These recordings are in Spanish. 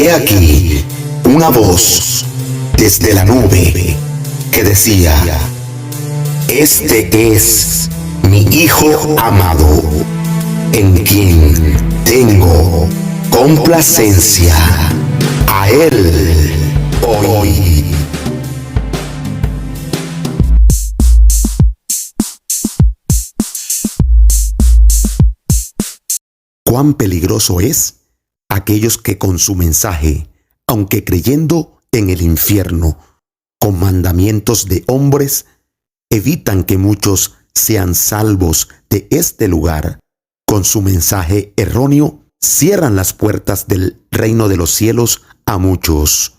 he aquí una voz desde la nube que decía: este es mi Hijo amado, en quien tengo complacencia. A él oí. Cuán peligroso es aquellos que con su mensaje, aunque creyendo en el infierno, con mandamientos de hombres, evitan que muchos sean salvos de este lugar. Con su mensaje erróneo, cierran las puertas del reino de los cielos a muchos.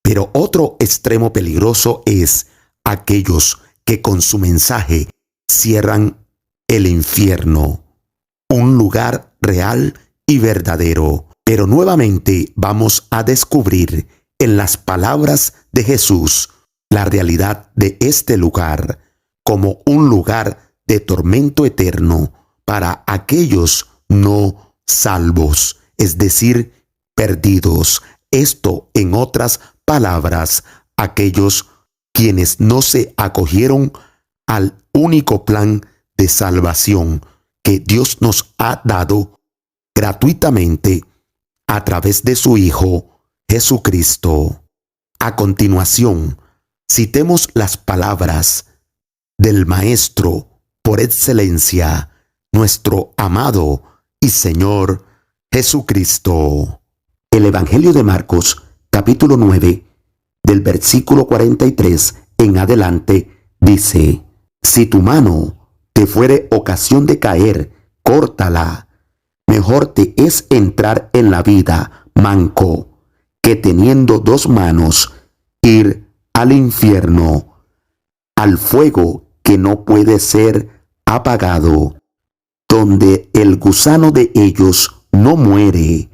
Pero otro extremo peligroso es aquellos que con su mensaje cierran el infierno, un lugar real y verdadero. Pero nuevamente vamos a descubrir en las palabras de Jesús la realidad de este lugar como un lugar de tormento eterno para aquellos no salvos, es decir, perdidos. Esto, en otras palabras, aquellos quienes no se acogieron al único plan de salvación que Dios nos ha dado gratuitamente a través de su Hijo Jesucristo. A continuación, citemos las palabras del Maestro por excelencia, nuestro amado y Señor Jesucristo. El Evangelio de Marcos, capítulo 9, del versículo 43 en adelante, dice: si tu mano te fuere ocasión de caer, córtala. Mejor te es entrar en la vida manco, que teniendo dos manos, ir al infierno, al fuego que no puede ser apagado, donde el gusano de ellos no muere,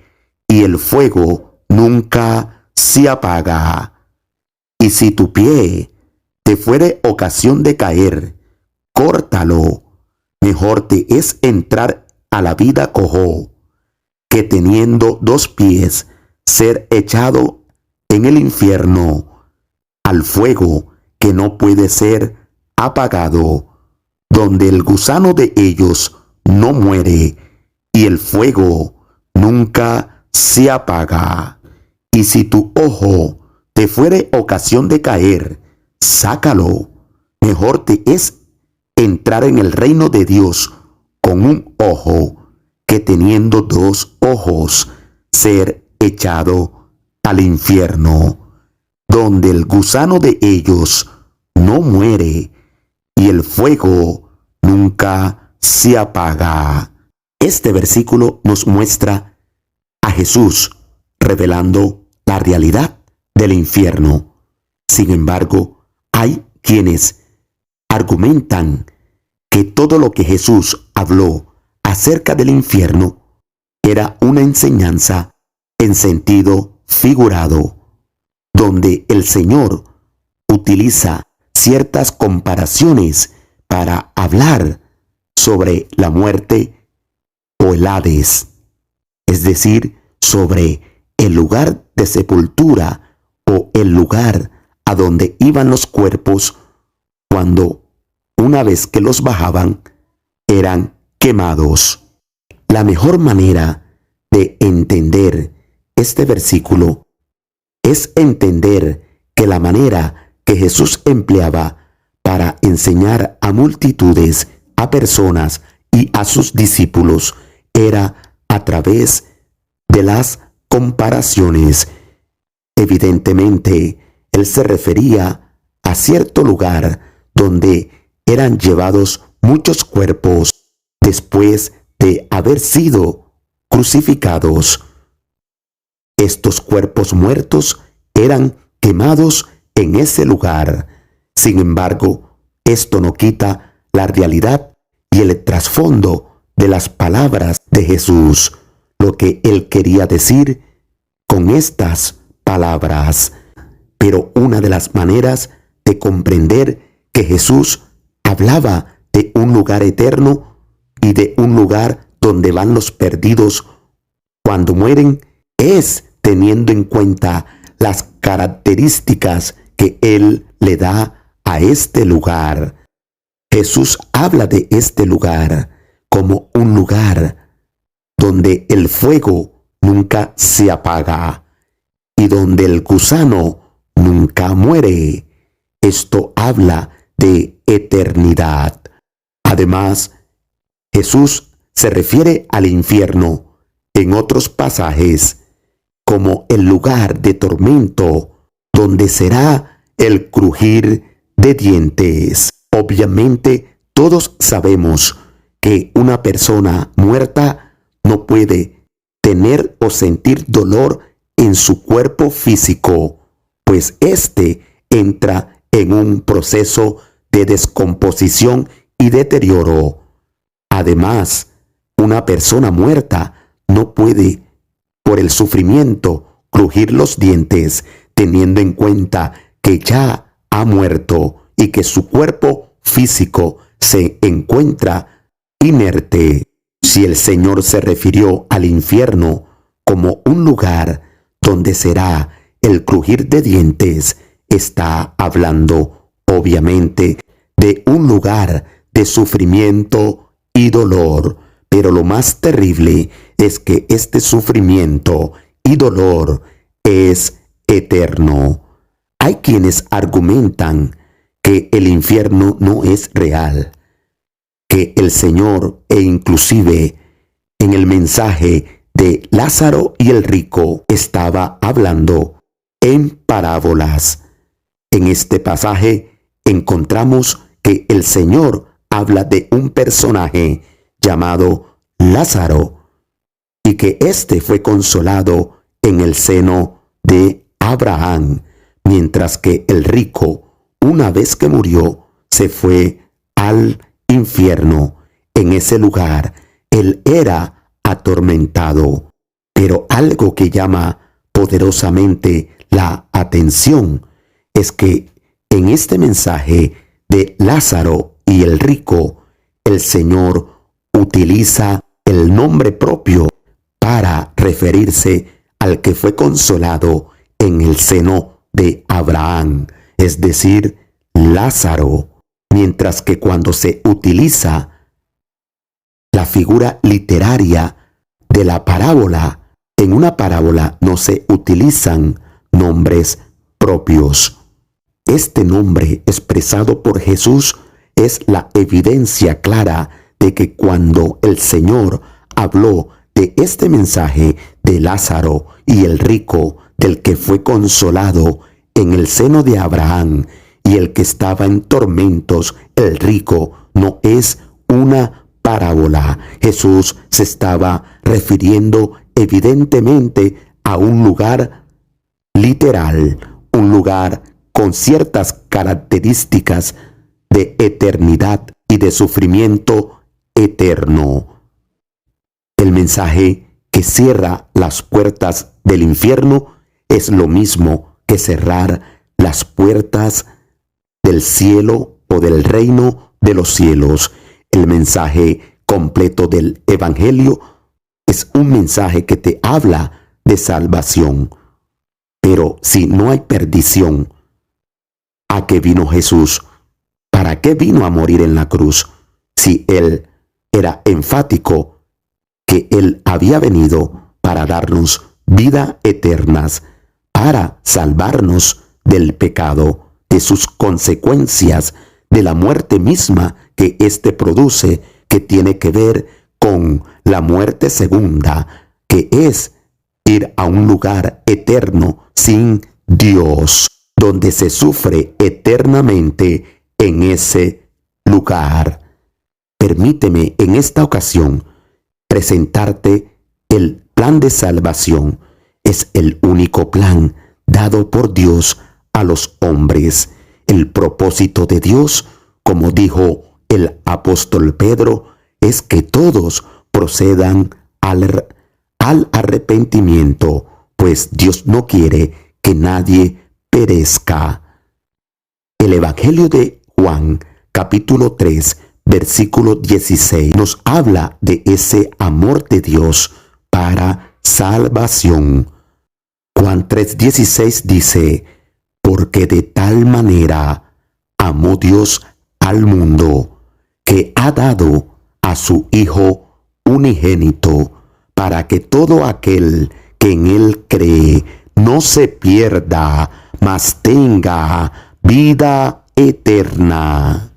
y el fuego nunca se apaga. Y si tu pie te fuere ocasión de caer, córtalo. Mejor te es entrar a la vida cojo, que teniendo dos pies, ser echado en el infierno, al fuego que no puede ser apagado, donde el gusano de ellos no muere, y el fuego nunca se apaga. Y si tu ojo te fuere ocasión de caer, sácalo. Mejor te es entrar en el reino de Dios con un ojo, que teniendo dos ojos, ser echado al infierno, donde el gusano de ellos no muere, y el fuego nunca se apaga. Este versículo nos muestra a Jesús revelando la realidad del infierno. Sin embargo, hay quienes argumentan que todo lo que Jesús habló acerca del infierno era una enseñanza en sentido figurado, donde el Señor utiliza ciertas comparaciones para hablar sobre la muerte o el Hades, es decir, sobre el lugar de sepultura o el lugar a donde iban los cuerpos cuando, una vez que los bajaban, eran quemados. La mejor manera de entender este versículo es entender que la manera que Jesús empleaba para enseñar a multitudes, a personas y a sus discípulos era a través de las comparaciones. Evidentemente, él se refería a cierto lugar donde eran llevados muchos cuerpos después de haber sido crucificados. Estos cuerpos muertos eran quemados en ese lugar. Sin embargo, esto no quita la realidad y el trasfondo de las palabras de Jesús, lo que él quería decir con estas palabras. Pero una de las maneras de comprender que Jesús hablaba de un lugar eterno y de un lugar donde van los perdidos cuando mueren es teniendo en cuenta las características que Él le da a este lugar. Jesús habla de este lugar como un lugar donde el fuego nunca se apaga y donde el gusano nunca muere. Esto habla de eternidad. Además, Jesús se refiere al infierno en otros pasajes como el lugar de tormento donde será el crujir de dientes. Obviamente, todos sabemos que una persona muerta no puede tener o sentir dolor en su cuerpo físico, pues éste entra en un proceso de descomposición y deterioro. Además, una persona muerta no puede, por el sufrimiento, crujir los dientes, teniendo en cuenta que ya ha muerto y que su cuerpo físico se encuentra inerte. Si el Señor se refirió al infierno como un lugar donde será el crujir de dientes, está hablando, obviamente, de un lugar de sufrimiento y dolor. Pero lo más terrible es que este sufrimiento y dolor es eterno. Hay quienes argumentan que el infierno no es real, que el Señor e inclusive en el mensaje de Lázaro y el rico estaba hablando en parábolas. En este pasaje encontramos que el Señor habla de un personaje llamado Lázaro y que éste fue consolado en el seno de Abraham, mientras que el rico, una vez que murió, se fue al infierno. En ese lugar él era atormentado. Pero algo que llama poderosamente la atención es que en este mensaje de Lázaro y el rico, el Señor utiliza el nombre propio para referirse al que fue consolado en el seno de Abraham, es decir, Lázaro, mientras que cuando se utiliza la figura literaria de la parábola, en una parábola no se utilizan nombres propios. Este nombre expresado por Jesús es la evidencia clara de que cuando el Señor habló de este mensaje de Lázaro y el rico, del que fue consolado en el seno de Abraham y el que estaba en tormentos, el rico, no es una parábola. Jesús se estaba refiriendo evidentemente a un lugar literal, un lugar con ciertas características de eternidad y de sufrimiento eterno. El mensaje que cierra las puertas del infierno es lo mismo que cerrar las puertas del cielo o del reino de los cielos. El mensaje completo del Evangelio es un mensaje que te habla de salvación. Pero si no hay perdición, ¿a qué vino Jesús? ¿Para qué vino a morir en la cruz? Si Él era enfático que Él había venido para darnos vida eterna, para salvarnos del pecado, de sus consecuencias, de la muerte misma que éste produce, que tiene que ver con la muerte segunda, que es ir a un lugar eterno sin Dios, donde se sufre eternamente en ese lugar. Permíteme en esta ocasión presentarte el plan de salvación. Es el único plan dado por Dios a los hombres. El propósito de Dios, como dijo el apóstol Pedro, es que todos procedan al arrepentimiento, pues Dios no quiere que nadie perezca. El Evangelio de Juan, capítulo 3, versículo 16, nos habla de ese amor de Dios para salvación. Juan 3:16 dice, porque de tal manera amó Dios al mundo, que ha dado a su Hijo unigénito, para que todo aquel que en Él cree no se pierda, mas tenga vida eterna.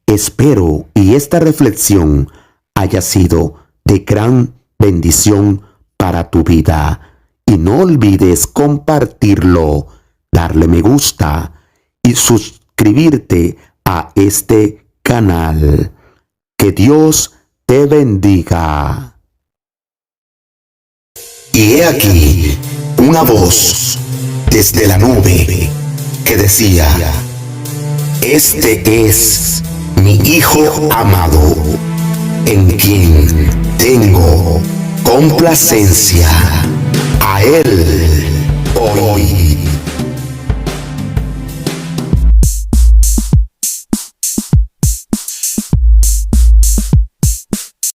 Espero y esta reflexión haya sido de gran bendición para tu vida. Y no olvides compartirlo, darle me gusta y suscribirte a este canal. Que Dios te bendiga. Y he aquí una voz desde la nube que decía, este es mi Hijo amado, en quien tengo complacencia. A Él oí.